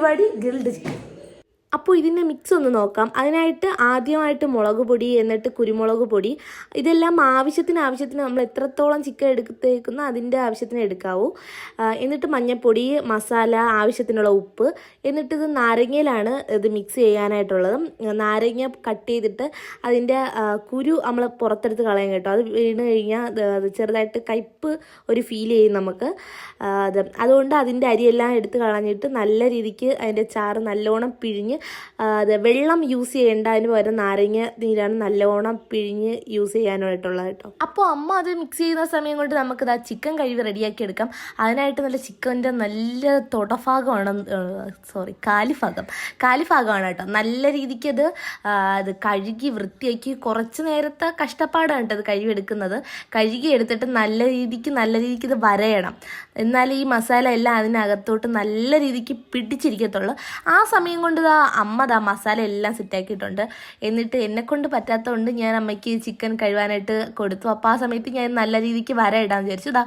പരിപാടി grilled chicken. അപ്പോൾ ഇതിൻ്റെ മിക്സ് ഒന്ന് നോക്കാം. അതിനായിട്ട് ആദ്യമായിട്ട് മുളക് പൊടി, എന്നിട്ട് കുരുമുളക് പൊടി, ഇതെല്ലാം ആവശ്യത്തിന് നമ്മൾ എത്രത്തോളം ചിക്കൻ എടുത്തേക്കുന്നോ അതിൻ്റെ ആവശ്യത്തിന് എടുക്കാവൂ. എന്നിട്ട് മഞ്ഞൾപ്പൊടി, മസാല, ആവശ്യത്തിനുള്ള ഉപ്പ്. എന്നിട്ട് ഇത് നാരങ്ങയിലാണ് ഇത് മിക്സ് ചെയ്യാനായിട്ടുള്ളത്. നാരങ്ങ കട്ട് ചെയ്തിട്ട് അതിൻ്റെ കുരു നമ്മൾ പുറത്തെടുത്ത് കളയാൻ കേട്ടോ. അത് വീണ് കഴിഞ്ഞാൽ ചെറുതായിട്ട് കയ്പ്പ് ഒരു ഫീൽ ചെയ്യും നമുക്ക്. അതുകൊണ്ട് അതിൻ്റെ അരിയെല്ലാം എടുത്ത് കളഞ്ഞിട്ട് നല്ല രീതിക്ക് അതിൻ്റെ ചാറ് നല്ലോണം പിഴിഞ്ഞ്, അത് വെള്ളം യൂസ് ചെയ്യേണ്ട, അതിന് പകരം നാരങ്ങ നീരാണ് നല്ലോണം പിഴിഞ്ഞ് യൂസ് ചെയ്യാനായിട്ടുള്ളത് കേട്ടോ. അപ്പോൾ അമ്മ അത് മിക്സ് ചെയ്യുന്ന സമയം കൊണ്ട് നമുക്കിത് ആ ചിക്കൻ കഴുകി റെഡിയാക്കി എടുക്കാം. അതിനായിട്ട് നല്ല ചിക്കൻ്റെ നല്ല തുടഭാഗമാണ്, കാലിഭാഗമാണ് കേട്ടോ. നല്ല രീതിക്ക് അത് കഴുകി വൃത്തിയാക്കി കുറച്ച് നേരത്തെ കഷ്ടപ്പാടാണ് കേട്ടോ അത് കഴുകിയെടുക്കുന്നത്. കഴുകിയെടുത്തിട്ട് നല്ല രീതിക്ക് ഇത് വരയണം. എന്നാൽ ഈ മസാല എല്ലാം അതിനകത്തോട്ട് നല്ല രീതിക്ക് പിടിച്ചിരിക്കത്തുള്ളൂ. ആ സമയം കൊണ്ട് അമ്മ മസാല എല്ലാം സെറ്റാക്കിയിട്ടുണ്ട്. എന്നിട്ട് എന്നെക്കൊണ്ട് പറ്റാത്തതുകൊണ്ട് ഞാൻ അമ്മയ്ക്ക് ചിക്കൻ കഴുകാനായിട്ട് കൊടുത്തു. അപ്പോൾ ആ സമയത്ത് ഞാൻ നല്ല രീതിക്ക് വര ഇടാൻ വിചാരിച്ചു.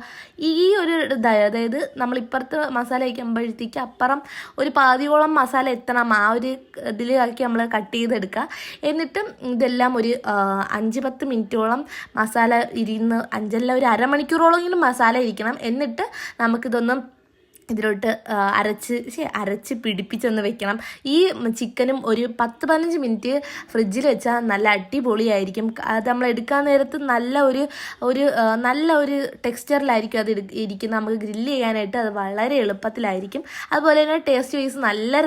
ഈ ഒരു അതായത് നമ്മളിപ്പുറത്ത് മസാല വയ്ക്കുമ്പോഴത്തേക്ക് അപ്പുറം ഒരു പാതിയോളം മസാല എത്തണം. ആ ഒരു ഇതിലാക്കി നമ്മൾ കട്ട് ചെയ്തെടുക്കുക. എന്നിട്ട് ഇതെല്ലാം ഒരു 5-10 മിനിറ്റോളം മസാല ഒരു അരമണിക്കൂറോളെങ്കിലും മസാല ഇരിക്കണം. എന്നിട്ട് നമുക്കിതൊന്നും ഇതിലോട്ട് അരച്ച് പിടിപ്പിച്ചൊന്ന് വെക്കണം. ഈ ചിക്കനും ഒരു 10-15 മിനിറ്റ് ഫ്രിഡ്ജിൽ വെച്ചാൽ നല്ല അടിപൊളിയായിരിക്കും. അത് നമ്മൾ എടുക്കാൻ നേരത്ത് നല്ല ഒരു ടെക്സ്ചറിലായിരിക്കും അത് ഇരിക്കുന്നത്. നമുക്ക് ഗ്രില്ല് ചെയ്യാനായിട്ട് അത് വളരെ എളുപ്പത്തിലായിരിക്കും. അതുപോലെ തന്നെ ടേസ്റ്റ് വൈസ് നല്ല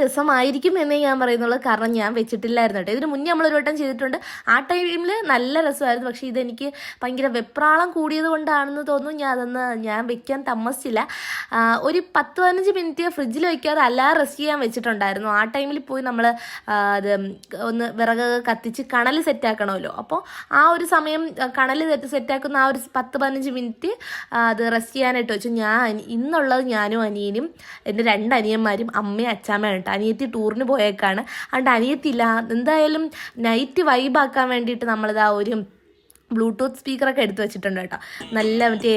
രസമായിരിക്കും എന്നേ ഞാൻ പറയുന്നുള്ളൂ. കാരണം ഞാൻ വെച്ചിട്ടില്ലായിരുന്നു കേട്ടോ. ഇതിന് മുന്നേ നമ്മളൊരു വട്ടം ചെയ്തിട്ടുണ്ട്. ആ ടൈമിൽ നല്ല രസമായിരുന്നു. പക്ഷേ ഇതെനിക്ക് ഭയങ്കര വെപ്രാളം കൂടിയത് കൊണ്ടാണെന്ന് തോന്നുന്നു ഞാൻ വെക്കാൻ താമസിച്ചില്ല. ഒരു 10-15 മിനിറ്റ് ഫ്രിഡ്ജിൽ വയ്ക്കാതെ അല്ലാതെ റെസ്റ്റ് ചെയ്യാൻ വെച്ചിട്ടുണ്ടായിരുന്നു. ആ ടൈമിൽ പോയി നമ്മൾ അത് ഒന്ന് വിറക് കത്തിച്ച് കണൽ സെറ്റാക്കണമല്ലോ. അപ്പോൾ ആ ഒരു സമയം കണൽ സെറ്റാക്കുന്ന ആ ഒരു 10-15 മിനിറ്റ് അത് റെസ്റ്റ് ചെയ്യാനായിട്ട് വെച്ചു. ഇന്നുള്ളത് ഞാനും അനിയനും എൻ്റെ 2 അനിയന്മാരും അമ്മയും അച്ഛാമ്മ കേട്ടോ. അനിയത്തി ടൂറിന് പോയേക്കാണ്. അതുകൊണ്ട് അനിയത്തില്ല. എന്തായാലും നൈറ്റ് വൈബാക്കാൻ വേണ്ടിയിട്ട് നമ്മളിതാ ഒരു ബ്ലൂടൂത്ത് സ്പീക്കറൊക്കെ എടുത്ത് വെച്ചിട്ടുണ്ട് കേട്ടോ. നല്ല മറ്റേ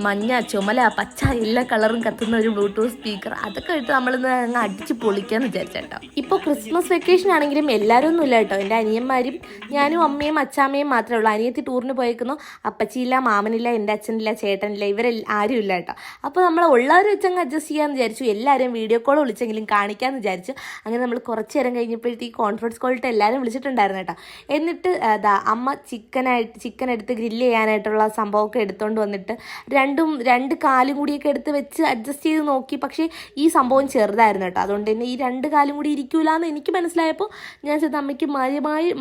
മഞ്ഞ, ചുമല, പച്ച എല്ലാ കളറും കത്തുന്ന ഒരു ബ്ലൂടൂത്ത് സ്പീക്കർ. അതൊക്കെ എടുത്ത് നമ്മളിന്ന് അങ്ങ് അടിച്ച് പൊളിക്കാന്ന് വിചാരിച്ചേട്ടോ. ഇപ്പോൾ ക്രിസ്മസ് വെക്കേഷൻ ആണെങ്കിലും എല്ലാവരും ഒന്നും ഇല്ല കേട്ടോ. എൻ്റെ അനിയന്മാരും ഞാനും അമ്മയും അച്ചാമ്മയും മാത്രമേ ഉള്ളൂ. അനിയത്തി ടൂറിന് പോയേക്കുന്നു. അപ്പച്ചിയില്ല, മാമനില്ല, എൻ്റെ അച്ഛനില്ല, ചേട്ടനില്ല, ആരും ഇല്ല കേട്ടോ. അപ്പോൾ നമ്മൾ ഉള്ളവർ വെച്ചങ്ങ് അഡ്ജസ്റ്റ് ചെയ്യാമെന്ന് വിചാരിച്ചു. എല്ലാവരും വീഡിയോ കോൾ വിളിച്ചെങ്കിലും കാണിക്കാമെന്ന് വിചാരിച്ചു. അങ്ങനെ നമ്മൾ കുറച്ച് നേരം കഴിഞ്ഞപ്പോഴത്തേക്ക് കോൺഫറൻസ് കോളിട്ട് എല്ലാവരും വിളിച്ചിട്ടുണ്ടായിരുന്നു കേട്ടോ. എന്നിട്ട് അമ്മ ചിക്കൻ എടുത്ത് ഗ്രില്ല് ചെയ്യാനായിട്ടുള്ള സംഭവമൊക്കെ എടുത്തുകൊണ്ട് വന്നിട്ട് 2 കാലും കൂടിയൊക്കെ എടുത്ത് വെച്ച് അഡ്ജസ്റ്റ് ചെയ്ത് നോക്കി. പക്ഷേ ഈ സംഭവം ചെറുതായിരുന്നു കേട്ടോ. അതുകൊണ്ട് തന്നെ ഈ 2 കാലും കൂടി ഇരിക്കൂലെന്ന് എനിക്ക് മനസ്സിലായപ്പോൾ ഞാൻ അമ്മയ്ക്ക്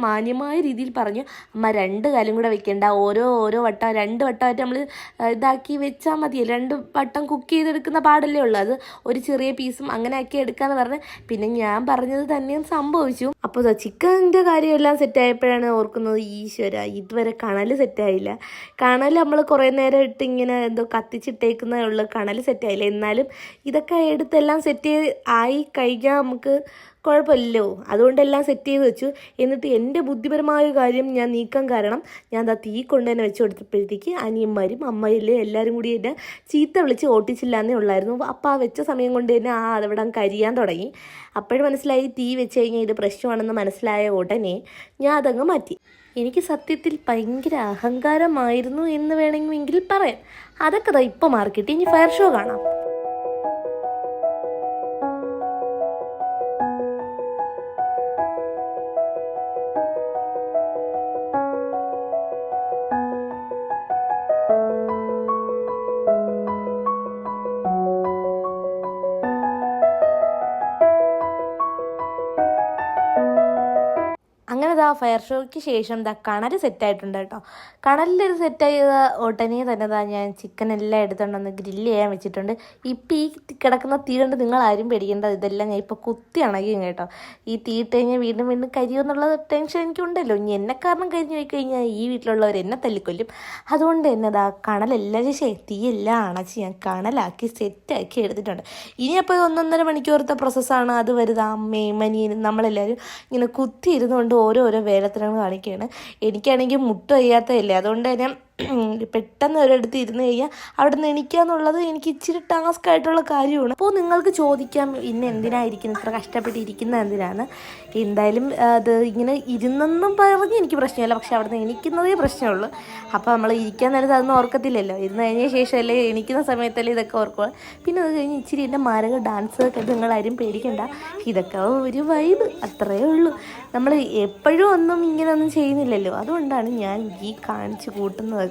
മാന്യമായ രീതിയിൽ പറഞ്ഞു, അമ്മ 2 കാലും കൂടെ വെക്കേണ്ട, ഓരോ വട്ടം 2 വട്ടമായിട്ട് നമ്മൾ ഇതാക്കി വെച്ചാൽ മതി. 2 വട്ടം കുക്ക് ചെയ്തെടുക്കുന്ന പാടല്ലേ ഉള്ളൂ. അത് ഒരു ചെറിയ പീസും അങ്ങനെ ആക്കി എടുക്കാമെന്ന് പറഞ്ഞ് പിന്നെ ഞാൻ പറഞ്ഞത് തന്നെയും സംഭവിച്ചു. അപ്പോൾ ചിക്കൻ്റെ കാര്യമെല്ലാം സെറ്റായപ്പോഴാണ് ഓർക്കുന്നത്, ഈശ്വര ഇതുവരെ കണൽ സെറ്റായില്ല. കണൽ നമ്മൾ കുറേ നേരം ഇട്ട് ഇങ്ങനെ എന്തോ കത്തിച്ചിട്ടേക്കുന്നേ ഉള്ളൂ. കണൽ സെറ്റായില്ല. എന്നാലും ഇതൊക്കെ എടുത്തെല്ലാം സെറ്റ് ആയി കഴിഞ്ഞാൽ നമുക്ക് കുഴപ്പമില്ലല്ലോ. അതുകൊണ്ടെല്ലാം സെറ്റ് ചെയ്ത് വെച്ചു. എന്നിട്ട് എൻ്റെ ബുദ്ധിപരമായ കാര്യം ഞാൻ നീക്കാൻ കാരണം ഞാൻ തീ കൊണ്ട് തന്നെ വെച്ച് കൊടുത്തപ്പോഴത്തേക്ക് അനിയന്മാരും അമ്മയില്ലേ എല്ലാവരും കൂടി എന്നെ ചീത്ത വിളിച്ച് ഓട്ടിച്ചില്ലാന്നേ ഉള്ളായിരുന്നു. അപ്പോൾ ആ വെച്ച സമയം കൊണ്ട് തന്നെ അതവിടെ കരിയാൻ തുടങ്ങി. അപ്പോഴും മനസ്സിലായി തീ വെച്ച് കഴിഞ്ഞാൽ ഇത് പ്രശ്നമാണെന്ന് മനസ്സിലായ ഉടനെ ഞാൻ അതങ്ങ് മാറ്റി. എനിക്ക് സത്യത്തിൽ ഭയങ്കര അഹങ്കാരമായിരുന്നു എന്ന് വേണമെങ്കിൽ പറയാം. അതൊക്കെ ഇപ്പോൾ മാർക്കിട്ട് ഇനി ഫയർ ഷോ കാണാം. അങ്ങനെ ഫയർ ഷോയ്ക്ക് ശേഷം കണൽ സെറ്റായിട്ടുണ്ട് കേട്ടോ. കണലിൽ സെറ്റായ ഉടനെ തന്നെ ഞാൻ ചിക്കൻ എല്ലാം എടുത്തുകൊണ്ടൊന്ന് ഗ്രില്ല് ചെയ്യാൻ വെച്ചിട്ടുണ്ട്. ഇപ്പം ഈ കിടക്കുന്ന തീ കൊണ്ട് നിങ്ങൾ ആരും പേടിക്കേണ്ടത്. ഇതെല്ലാം ഞാൻ ഇപ്പോൾ കുത്തി അണയും കേട്ടോ. ഈ തീ ഇട്ട് കഴിഞ്ഞാൽ വീണ്ടും കരിയുമെന്നുള്ള ടെൻഷൻ എനിക്കുണ്ടല്ലോ. ഇനി എന്നെ കാരണം കരിഞ്ഞു പോയി കഴിഞ്ഞാൽ ഈ വീട്ടിലുള്ളവർ എന്നെ തല്ലിക്കൊല്ലും. അതുകൊണ്ട് തന്നെ കണലെല്ലാം തീയെല്ലാം അണച്ച് ഞാൻ കണലാക്കി സെറ്റാക്കി എടുത്തിട്ടുണ്ട്. ഇനിയപ്പോൾ 1.5 മണിക്കൂറത്തെ പ്രോസസ്സാണ്. അത് വരുന്നത് അമ്മയും അനിയനും നമ്മളെല്ലാവരും ഇങ്ങനെ കുത്തി ഇരുന്നുകൊണ്ട് ഓരോരോ വേലത്തിനാണ് കാണിക്കുകയാണ്. എനിക്കാണെങ്കിൽ മുട്ട് വയ്യാത്തതല്ലേ, അതുകൊണ്ട് തന്നെ പെട്ടെന്ന് ഒരിടത്ത് ഇരുന്ന് കഴിഞ്ഞാൽ അവിടെ നിന്ന് എണീക്കുക എന്നുള്ളത് എനിക്ക് ഇച്ചിരി ടാസ്ക് ആയിട്ടുള്ള കാര്യമാണ്. അപ്പോൾ നിങ്ങൾക്ക് ചോദിക്കാം ഇന്ന് എന്തിനായിരിക്കും ഇത്ര കഷ്ടപ്പെട്ടിരിക്കുന്നത് എന്തിനാണ്. എന്തായാലും അത് ഇങ്ങനെ ഇരുന്നെന്നും പറഞ്ഞ് എനിക്ക് പ്രശ്നമില്ല, പക്ഷെ അവിടെ നിന്ന് എണീക്കുന്നതേ പ്രശ്നമുള്ളൂ. അപ്പോൾ നമ്മൾ ഇരിക്കാൻ നേരത്ത് അതൊന്നും ഓർക്കത്തില്ലല്ലോ, ഇരുന്ന് കഴിഞ്ഞ ശേഷമല്ലേ എണീക്കുന്ന സമയത്തല്ലേ ഇതൊക്കെ ഓർക്കുക. പിന്നെ അത് കഴിഞ്ഞ് ഇച്ചിരി എൻ്റെ മാരക ഡാൻസ് ഒക്കെ നിങ്ങളാരും പേടിക്കണ്ട, ഇതൊക്കെ ഒരു വൈബ് അത്രയേ ഉള്ളൂ. നമ്മൾ എപ്പോഴും ഒന്നും ഇങ്ങനെ ഒന്നും ചെയ്യുന്നില്ലല്ലോ, അതുകൊണ്ടാണ് ഞാൻ ഈ കാണിച്ച് കൂട്ടുന്നതൊക്കെ.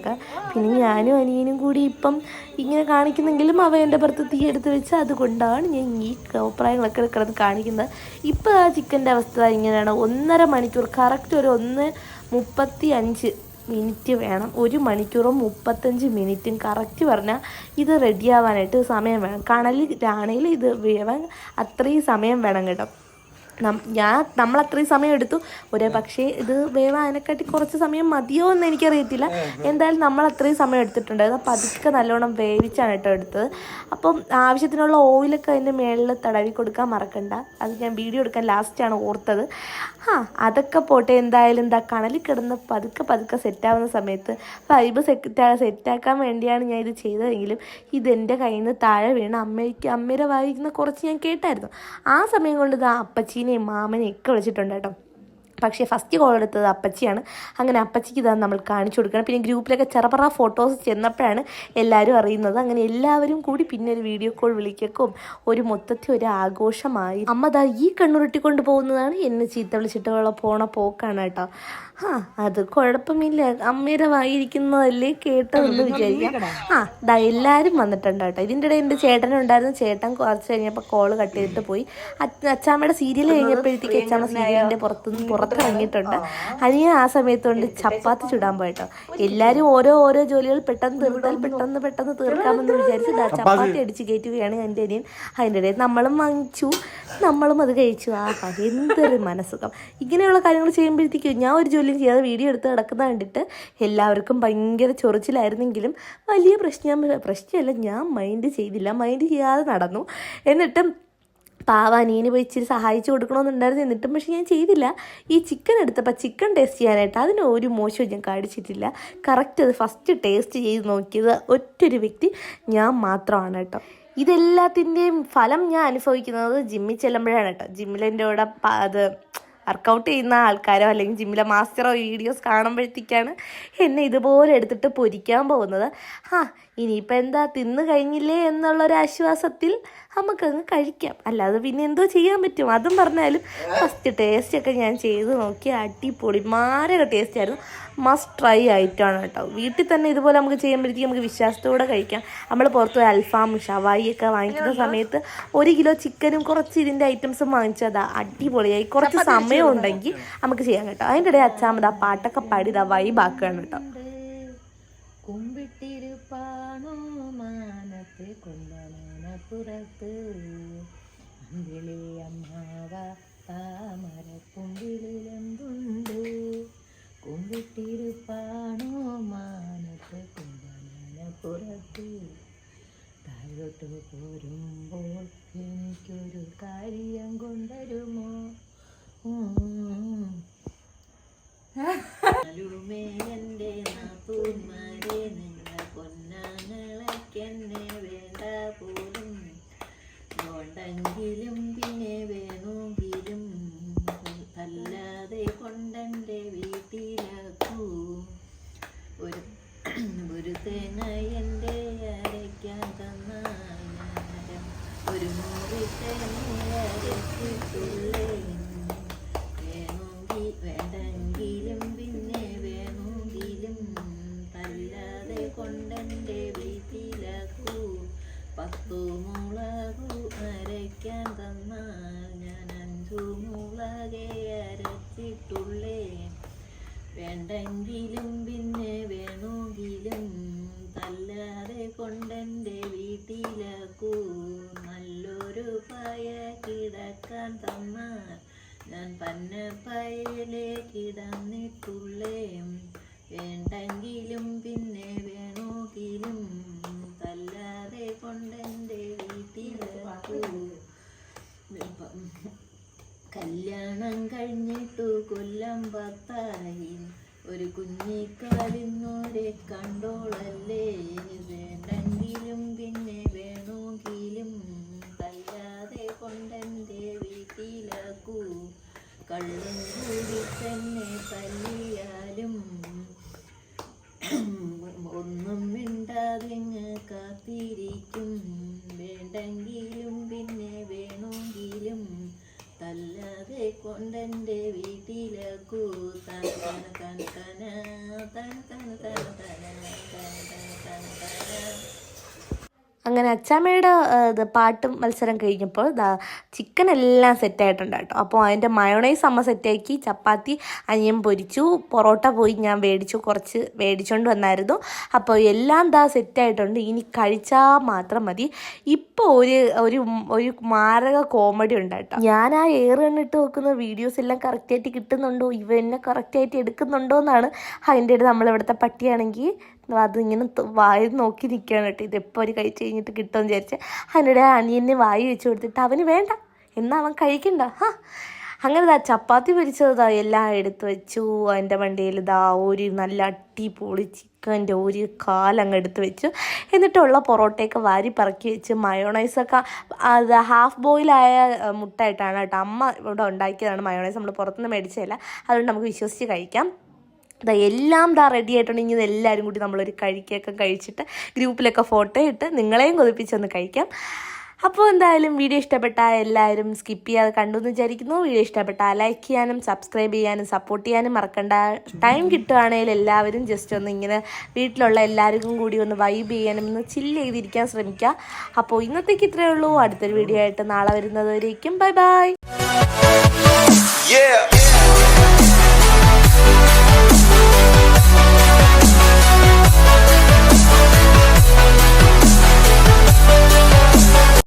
പിന്നെ ഞാനും അനിയനും കൂടി ഇപ്പം ഇങ്ങനെ കാണിക്കുന്നെങ്കിലും അവ എൻ്റെ പുറത്ത് തീ എടുത്ത് വെച്ച്, അതുകൊണ്ടാണ് ഞാൻ ഈ അഭിപ്രായങ്ങളൊക്കെ കിടന്ന് കാണിക്കുന്നത്. ഇപ്പോൾ ആ ചിക്കൻ്റെ അവസ്ഥ ഇങ്ങനെയാണ്. 1.5 മണിക്കൂർ കറക്റ്റ് ഒരു 1:35 വേണം. 1 മണിക്കൂറും 35 മിനിറ്റും കറക്റ്റ് പറഞ്ഞാൽ ഇത് റെഡിയാവാനായിട്ട് സമയം വേണം. കണലിലാണെങ്കിൽ ഇത് വേവാൻ അത്രയും സമയം വേണം കേട്ടോ. നമ്മൾ അത്രയും സമയം എടുത്തു. പക്ഷേ ഇത് വേവാനേക്കാട്ടി കുറച്ച് സമയം മതിയോ എന്ന് എനിക്കറിയത്തില്ല. എന്തായാലും നമ്മൾ അത്രയും സമയം എടുത്തിട്ടുണ്ട്. അത് പതുക്കെ നല്ലോണം വേവിച്ചാണ് കേട്ടോ എടുത്തത്. അപ്പം ആവശ്യത്തിനുള്ള ഓയിലൊക്കെ അതിൻ്റെ മേളിൽ തടവി കൊടുക്കാൻ മറക്കണ്ട. അത് ഞാൻ വീഡിയോ എടുക്കാൻ ലാസ്റ്റാണ് ഓർത്തത്. അതൊക്കെ പോട്ടെ. എന്തായാലും കണലിൽ കിടന്ന് പതുക്കെ സെറ്റാവുന്ന സമയത്ത് വൈബ് സെറ്റാക്കാൻ വേണ്ടിയാണ് ഞാൻ ഇത് ചെയ്തതെങ്കിലും ഇതെൻ്റെ കയ്യിൽ നിന്ന് താഴെ വീണ് അമ്മയുടെ വായിക്കുന്ന കുറച്ച് ഞാൻ കേട്ടായിരുന്നു. ആ സമയം കൊണ്ട് അപ്പച്ചീനെയും മാമനെയും ഒക്കെ വിളിച്ചിട്ടുണ്ട് കേട്ടോ. പക്ഷേ ഫസ്റ്റ് കോൾ എടുത്തത് അപ്പച്ചിയാണ്. അങ്ങനെ അപ്പച്ചിക്ക് ഇതാണ് നമ്മൾ കാണിച്ചു കൊടുക്കണം. പിന്നെ ഗ്രൂപ്പിലൊക്കെ ചെറുപറ ഫോട്ടോസ് ചെന്നപ്പോഴാണ് എല്ലാവരും അറിയുന്നത്. അങ്ങനെ എല്ലാവരും കൂടി പിന്നെ ഒരു വീഡിയോ കോൾ വിളിക്കും. മൊത്തത്തിൽ ഒരു ആഘോഷമായി. അമ്മ ഈ കണ്ണുരുട്ടിക്കൊണ്ട് പോകുന്നതാണ് എന്നെ ചീത്ത വിളിച്ചിട്ടുള്ള പോണ പോക്കാണ് കേട്ടോ. അത് കുഴപ്പമില്ല, അമ്മയുടെ വായിരിക്കുന്നതല്ലേ കേട്ടതെന്ന് വിചാരിക്കാം. എല്ലാവരും വന്നിട്ടുണ്ട് കേട്ടോ. ഇതിൻ്റെ ഇടയിൽ എൻ്റെ ചേട്ടനുണ്ടായിരുന്നു. ചേട്ടൻ കുറച്ച് കഴിഞ്ഞപ്പോൾ കോള് കട്ട് ചെയ്തിട്ട് പോയി. അച്ചാമ്മയുടെ സീരിയൽ കഴിഞ്ഞപ്പോഴത്തേക്ക് അച്ചാമ്മ സീരിയലിൻ്റെ പുറത്തിറങ്ങിയിട്ടുണ്ട്. അനിയൻ ആ സമയത്ത് കൊണ്ട് ചപ്പാത്തി ചുടാൻ പോയിട്ടോ. എല്ലാവരും ഓരോ ജോലികൾ പെട്ടെന്ന് തീർക്കാമെന്ന് വിചാരിച്ച് ചപ്പാത്തി അടിച്ച് കയറ്റുകയാണ് എൻ്റെ അനിയൻ. അതിൻ്റെ ഇടയിൽ നമ്മളും വാങ്ങിച്ചു, നമ്മളും അത് കഴിച്ചു. എന്തൊരു മനസ്സുഖം. ഇങ്ങനെയുള്ള കാര്യങ്ങൾ ചെയ്യുമ്പോഴത്തേക്കും ഞാൻ ഒരു ജോലിയും ചെയ്യാതെ വീഡിയോ എടുത്ത് കിടക്കുന്ന കണ്ടിട്ട് എല്ലാവർക്കും ഭയങ്കര ചൊറിച്ചിലായിരുന്നെങ്കിലും വലിയ പ്രശ്നമല്ല. ഞാൻ മൈൻഡ് ചെയ്യാതെ നടന്നു. എന്നിട്ടും അനിയന് പോയി ഇച്ചിരി സഹായിച്ചു കൊടുക്കണമെന്നുണ്ടായിരുന്നു. എന്നിട്ടും പക്ഷെ ഞാൻ ചെയ്തില്ല. ഈ ചിക്കൻ എടുത്തപ്പോൾ ചിക്കൻ ടേസ്റ്റ് ചെയ്യാനായിട്ട് അതിന് ഒരു മോശവും ഞാൻ കാണിച്ചിട്ടില്ല. കറക്റ്റ് അത് ഫസ്റ്റ് ടേസ്റ്റ് ചെയ്ത് നോക്കിയത് ഒറ്റൊരു വ്യക്തി ഞാൻ മാത്രമാണ് കേട്ടോ. ഇതെല്ലാത്തിൻ്റെയും ഫലം ഞാൻ അനുഭവിക്കുന്നത് ജിമ്മിൽ ചെല്ലുമ്പോഴാണ് കേട്ടോ. ജിമ്മിലെൻ്റെ കൂടെ അത് വർക്കൗട്ട് ചെയ്യുന്ന ആൾക്കാരോ അല്ലെങ്കിൽ ജിമ്മിലെ മാസ്റ്ററോ വീഡിയോസ് കാണുമ്പോഴത്തേക്കാണ് എന്നെ ഇതുപോലെ എടുത്തിട്ട് പൊരിക്കാൻ പോകുന്നത്. ഇനിയിപ്പോൾ എന്താ, തിന്ന് കഴിഞ്ഞില്ലേ എന്നുള്ളൊരു ആശ്വാസത്തിൽ നമുക്കങ്ങ് കഴിക്കാം. അല്ലാതെ പിന്നെ എന്തോ ചെയ്യാൻ പറ്റും. അതും പറഞ്ഞാലും ഫസ്റ്റ് ടേസ്റ്റൊക്കെ ഞാൻ ചെയ്ത് നോക്കി. അടിപൊളി മാരക ടേസ്റ്റ് ആയിരുന്നു. മസ്റ്റ് ട്രൈ ആയിട്ടാണ് കേട്ടോ. വീട്ടിൽ തന്നെ ഇതുപോലെ നമുക്ക് ചെയ്യുമ്പോഴത്തേക്കും നമുക്ക് വിശ്വാസത്തോടെ കഴിക്കാം. നമ്മൾ പുറത്ത് പോയി അൽഫാം ഷവായി ഒക്കെ വാങ്ങിക്കുന്ന സമയത്ത് 1 കിലോ ചിക്കനും കുറച്ച് ഇതിൻ്റെ ഐറ്റംസും വാങ്ങിച്ചതാ അടിപൊളിയായി. കുറച്ച് സമയം ഉണ്ടെങ്കിൽ നമുക്ക് ചെയ്യാം കേട്ടോ. അതിൻ്റെ ഇടയിൽ അച്ചാമത് പാട്ടൊക്കെ പാടി വൈബാക്കുകയാണ് കേട്ടോ. കുമ്പിട്ടിരുപ്പാണോ മാനത്ത് കൊണ്ടമാനപ്പുറത്ത് അമ്മാവ താമരക്കുമ്പിലെന്തുണ്ട്. കുമ്പിട്ടിരുപ്പാണോ മാനത്ത് കൊണ്ടമാനപ്പുറത്ത് താഴോട്ട് പോരുമ്പോൾ എനിക്കൊരു കാര്യം കൊണ്ടുവരുമോ. എൻ്റെ നാത്തൂന്മാരെ നിങ്ങൾ പൊന്നാങ്ങളെന്നെ വേണ്ട പോലും വേണ്ടെങ്കിലും പിന്നെ വേണമെങ്കിലും അല്ലാതെ കൊണ്ടെൻ്റെ വീട്ടിലാക്കൂ. ഒരു തേങ്ങ എൻ്റെ അരയ്ക്കാൻ തന്നാരം ഒരു മുറി തേങ്ങ അരച്ചിട്ടുള്ളേ. വേണ്ടെങ്കിലും പിന്നെ വേണമെങ്കിലും അല്ലാതെ കൊണ്ടെൻ്റെ വീട്ടിലാക്കൂ. 10 മുളകു അരയ്ക്കാൻ തന്നാൽ ഞാൻ 5 മുളകെ അരച്ചിട്ടുള്ളേ. വേണ്ടെങ്കിലും പിന്നെ വേണമെങ്കിലും അല്ലാതെ കൊണ്ടെൻ്റെ വീട്ടിലാക്കൂ. നല്ലൊരു പായ കിടക്കാൻ തന്നാൽ ഞാൻ പന്നപ്പയലേ കിടന്നിട്ടുള്ളേ. വേണ്ടെങ്കിലും പിന്നെ വേണമെങ്കിലും അല്ലാതെ കൊണ്ടെൻ്റെ വീട്ടിലാക്കൂ. കല്യാണം കഴിഞ്ഞിട്ടു കൊല്ലം 10 ആയി. ഒരു കുഞ്ഞിക്കാലിന്നോരെ കണ്ടോളല്ലേ, വേണ്ടെങ്കിലും പിന്നെ വേണമെങ്കിലും തല്ലാതെ കൊണ്ടെൻ്റെ വീട്ടിലാക്കൂ. കള്ളും കൂടി തന്നെ തല്ലിയാലും ഒന്നും മിണ്ടാതിങ്ങ് കാത്തിരിക്കും. വേണ്ടെങ്കിലും പിന്നെ വേണമെങ്കിലും തല്ലാതെ കൊണ്ടെൻ്റെ വീട്ടിലാക്കൂ. തന തന തന തന തന തന തന തന തന. അങ്ങനെ അച്ചാമ്മയുടെ പാട്ടും മത്സരം കഴിഞ്ഞപ്പോൾ ചിക്കൻ എല്ലാം സെറ്റായിട്ടുണ്ട് കേട്ടോ. അപ്പോൾ അതിൻ്റെ മയോണൈസ് അമ്മ സെറ്റാക്കി, ചപ്പാത്തി അനിയൻ പൊരിച്ചു, പൊറോട്ട പോയി ഞാൻ കുറച്ച് മേടിച്ചുകൊണ്ട് വന്നായിരുന്നു. അപ്പോൾ എല്ലാം സെറ്റായിട്ടുണ്ട്. ഇനി കഴിച്ചാൽ മാത്രം മതി. ഇപ്പോൾ ഒരു മാരക കോമഡി ഉണ്ട് കേട്ടോ. ഞാൻ ആ കണ്ണിട്ട് നോക്കുന്ന വീഡിയോസ് എല്ലാം കറക്റ്റായിട്ട് കിട്ടുന്നുണ്ടോ, ഇവ എന്നെ കറക്റ്റായിട്ട് എടുക്കുന്നുണ്ടോ എന്നാണ് അതിൻ്റെ ഇടയിൽ നമ്മളിവിടുത്തെ പട്ടിയാണെങ്കിൽ അതിങ്ങനെ വായി നോക്കി നിൽക്കുകയാണ് കേട്ടോ. ഇതെപ്പോൾ ഒരു കഴിച്ച് കഴിഞ്ഞിട്ട് കിട്ടുമെന്ന് വിചാരിച്ച് അതിനിടെ അനിയനെ വായി വെച്ച് കൊടുത്തിട്ട് അവന് വേണ്ട എന്നാൽ അവൻ കഴിക്കണ്ട. അങ്ങനെ ചപ്പാത്തി പൊരിച്ചത് എല്ലാം എടുത്ത് വെച്ചു. അതിൻ്റെ വണ്ടിയിൽ ഒരു നല്ല അടിപൊളി ചിക്കൻ്റെ ഒരു കാലങ്ങ് എടുത്ത് വെച്ചു. എന്നിട്ടുള്ള പൊറോട്ടയൊക്കെ വാരി പറക്കി വെച്ച് മയോണൈസൊക്കെ ഹാഫ് ബോയിലായ മുട്ടായിട്ടാണ് കേട്ടോ അമ്മ ഇവിടെ ഉണ്ടാക്കിയതാണ്. മയോണൈസ് നമ്മൾ പുറത്തുനിന്ന് മേടിച്ചതല്ല, അതുകൊണ്ട് നമുക്ക് വിശ്വസിച്ച് കഴിക്കാം. എല്ലാം റെഡി ആയിട്ടുണ്ടെങ്കിൽ ഇതെല്ലാവരും കൂടി നമ്മളൊരു കഴിക്കൊക്കെ കഴിച്ചിട്ട് ഗ്രൂപ്പിലൊക്കെ ഫോട്ടോ ഇട്ട് നിങ്ങളെയും കൊതിപ്പിച്ചൊന്ന് കഴിക്കാം. അപ്പോൾ എന്തായാലും വീഡിയോ ഇഷ്ടപ്പെട്ടാൽ എല്ലാവരും സ്കിപ്പ് ചെയ്യാതെ കണ്ടു എന്ന് വിചാരിക്കുന്നു. വീഡിയോ ഇഷ്ടപ്പെട്ടാൽ ലൈക്ക് ചെയ്യാനും സബ്സ്ക്രൈബ് ചെയ്യാനും സപ്പോർട്ട് ചെയ്യാനും മറക്കണ്ട. ടൈം കിട്ടുകയാണെങ്കിൽ എല്ലാവരും ജസ്റ്റ് ഒന്ന് ഇങ്ങനെ വീട്ടിലുള്ള എല്ലാവർക്കും കൂടി ഒന്ന് വൈബ് ചെയ്യാനും ഒന്ന് ചില്ല് ചെയ്തിരിക്കാൻ ശ്രമിക്കുക. അപ്പോൾ ഇന്നത്തേക്ക് ഇത്രയേ ഉള്ളൂ. അടുത്തൊരു വീഡിയോ ആയിട്ട് നാളെ വരുന്നത് വരേക്കും ബൈ ബൈ.